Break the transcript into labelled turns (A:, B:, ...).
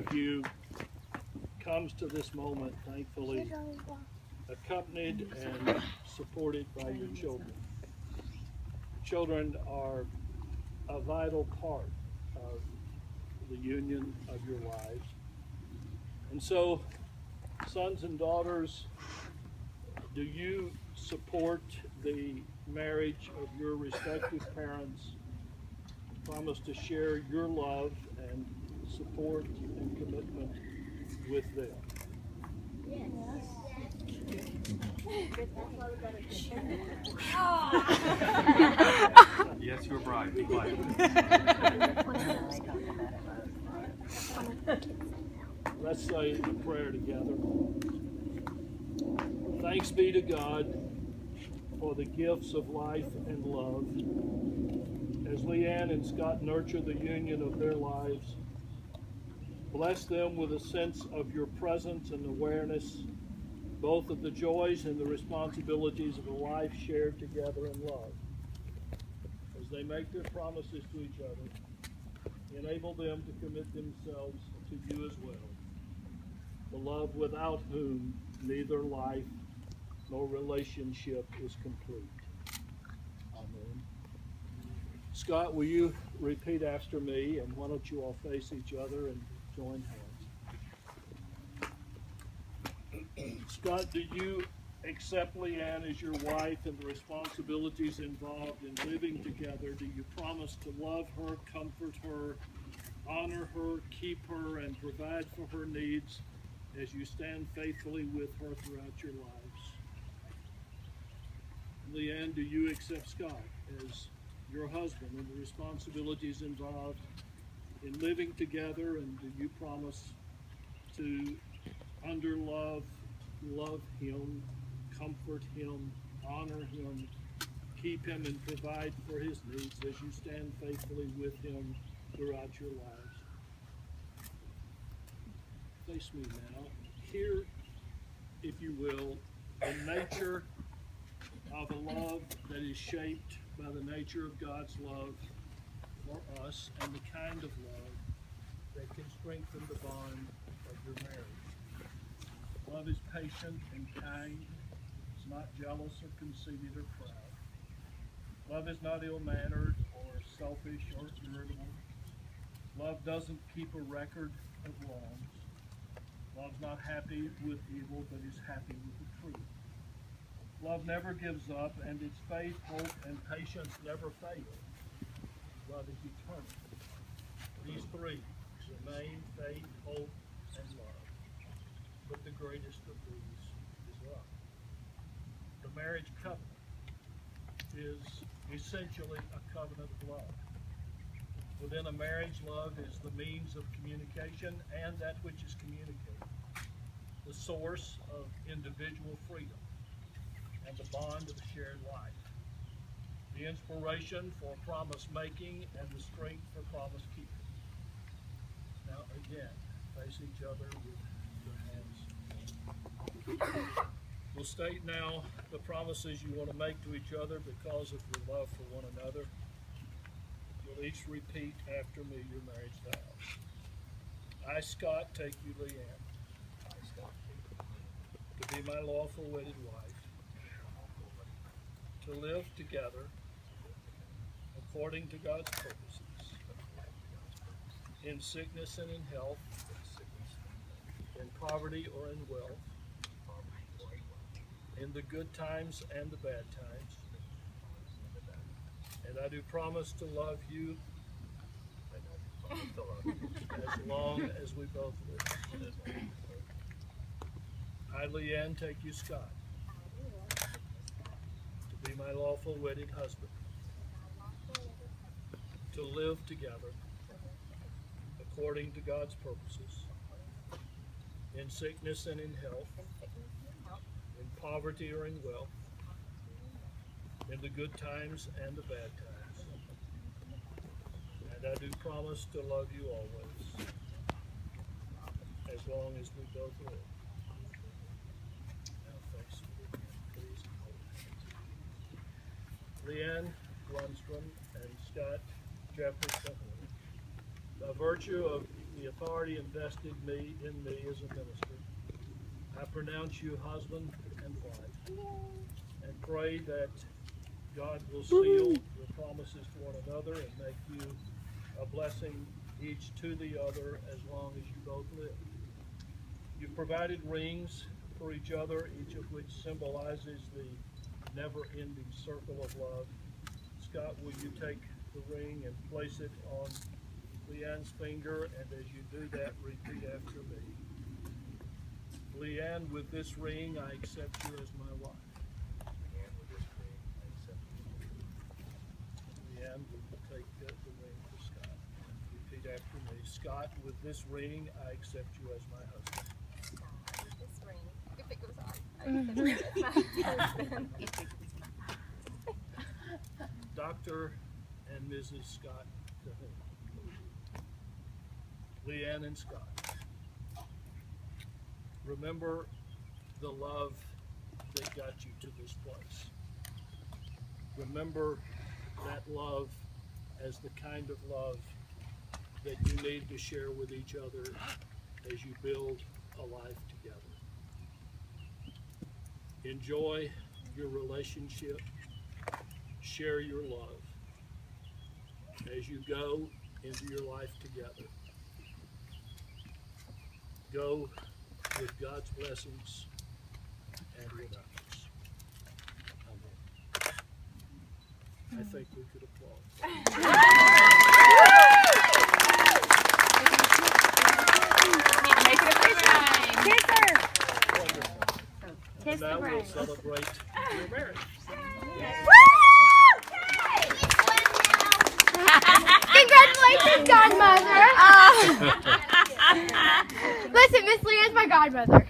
A: of you comes to this moment, thankfully, accompanied and supported by your children. Children are a vital part of the union of your lives. And so, sons and daughters, do you support the marriage of your respective parents? Promise to share your love and support and commitment with them.
B: Yes, your bride.
A: Let's say a prayer together. Thanks be to God for the gifts of life and love. As Leanne and Scott nurture the union of their lives, bless them with a sense of your presence and awareness, both of the joys and the responsibilities of a life shared together in love. As they make their promises to each other, enable them to commit themselves to you as well, the love without whom neither life nor relationship is complete. Amen. Scott, will you repeat after me, and why don't you all face each other and join hands? Scott, do you accept Leanne as your wife and the responsibilities involved in living together? Do you promise to love her, comfort her, honor her, keep her, and provide for her needs as you stand faithfully with her throughout your lives? Leanne, do you accept Scott as your husband and the responsibilities involved in living together, and do you promise to love him, comfort him, honor him, keep him, and provide for his needs as you stand faithfully with him throughout your lives? Face me now. Hear, if you will, the nature of a love that is shaped by the nature of God's love for us, and the kind of love that can strengthen the bond of your marriage. Love is patient and kind. It's not jealous or conceited or proud. Love is not ill-mannered or selfish or irritable. Love doesn't keep a record of wrongs. Love's not happy with evil, but is happy with the truth. Love never gives up, and its faith, hope, and patience never fail. Love is eternal. These three remain: faith, hope, and love. But the greatest of these is love. The marriage covenant is essentially a covenant of love. Within a marriage, love is the means of communication and that which is communicated, the source of individual freedom, and the bond of a shared life, the inspiration for promise making and the strength for promise keeping. Now again, face each other with your hands. We'll state now the promises you want to make to each other because of your love for one another. You'll each repeat after me your marriage vows. I, Scott, take you, Leanne, to be my lawful wedded wife, to live together according to God's purposes, in sickness and in health, in poverty or in wealth, in the good times and the bad times. And I do promise to love you as long as we both live. I, Leanne, take you, Scott, to be my lawful wedded husband, to live together according to God's purposes, in sickness and in health, in poverty or in wealth, in the good times and the bad times. And I do promise to love you always, as long as we both live. Now face me again, please. Leanne Lundstrom and Scott Jeffrey Sahorn, by virtue of the authority invested in me as a minister. I pronounce you husband and wife, and pray that God will seal your promises to one another and make you a blessing each to the other as long as you both live. You've provided rings for each other, each of which symbolizes the never-ending circle of love. Scott, will you take the ring and place it on Leanne's finger, and as you do that, repeat after me. Leanne, with this ring, I accept you as my wife. Leanne, with this ring, I accept you. Leanne, will you take the ring for Scott? Repeat after me. Scott, with this ring, I accept you as my husband.
B: Scott, with this ring, if it goes on, I accept you as my husband.
A: Dr. and Mrs. Scott Cahoon. Leanne and Scott, remember the love that got you to this place. Remember that love as the kind of love that you need to share with each other as you build a life together. Enjoy your relationship. Share your love as you go into your life together. Go with God's blessings and with ours. Amen. I think we could applaud. And now we'll celebrate your marriage.
C: Congratulations, godmother! Listen, Miss Leanne's my godmother.